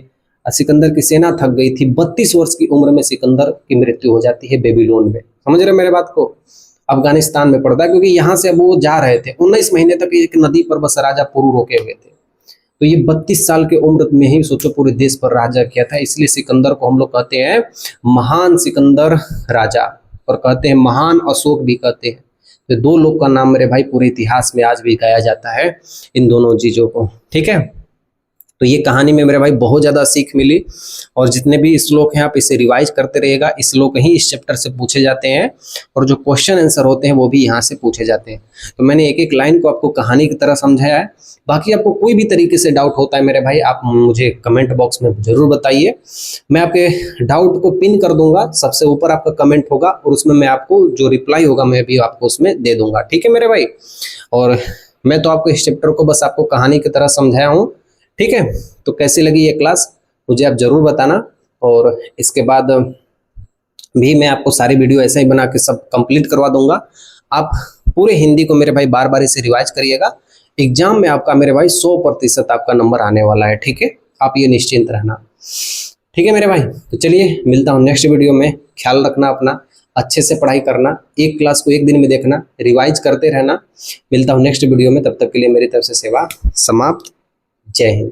सिकंदर की सेना थक गई थी। 32 वर्ष की उम्र में सिकंदर की मृत्यु हो जाती है बेबीलोन में। समझ रहे मेरे बात को? अफगानिस्तान में पड़ता है, क्योंकि यहाँ से अब वो जा रहे थे 19 महीने तक एक नदी पर बस राजा पुरु रोके हुए थे। तो ये 32 साल के उम्र में ही सोचो पूरे देश पर राजा किया था। इसलिए सिकंदर को हम लोग कहते हैं महान सिकंदर राजा, और कहते हैं महान अशोक भी कहते हैं। तो दो लोग का नाम मेरे भाई पूरे इतिहास में आज भी गाया जाता है, इन दोनों चीजों को। ठीक है, तो ये कहानी में मेरे भाई बहुत ज़्यादा सीख मिली, और जितने भी श्लोक हैं आप इसे रिवाइज करते रहिएगा। श्लोक ही इस चैप्टर से पूछे जाते हैं, और जो क्वेश्चन आंसर होते हैं वो भी यहाँ से पूछे जाते हैं। तो मैंने एक एक लाइन को आपको कहानी की तरह समझाया है। बाकी आपको कोई भी तरीके से डाउट होता है मेरे भाई, आप मुझे कमेंट बॉक्स में जरूर बताइए। मैं आपके डाउट को पिन कर दूंगा, सबसे ऊपर आपका कमेंट होगा, और उसमें मैं आपको जो रिप्लाई होगा मैं भी आपको उसमें दे दूंगा। ठीक है मेरे भाई, और मैं तो आपको इस चैप्टर को बस आपको कहानी की तरह समझाया हूँ। ठीक है, तो कैसी लगी ये क्लास मुझे आप जरूर बताना, और इसके बाद भी मैं आपको सारी वीडियो ऐसा ही बना के सब कंप्लीट करवा दूंगा। आप पूरे हिंदी को मेरे भाई बार बार इसे रिवाइज करिएगा। एग्जाम में आपका मेरे भाई 100% आपका नंबर आने वाला है। ठीक है, आप ये निश्चिंत रहना। ठीक है मेरे भाई, तो चलिए मिलता हूँ नेक्स्ट वीडियो में। ख्याल रखना अपना, अच्छे से पढ़ाई करना, एक क्लास को एक दिन में देखना, रिवाइज करते रहना। मिलता हूँ नेक्स्ट वीडियो में, तब तक के लिए मेरी तरफ से सेवा समाप्त। जय हिंद।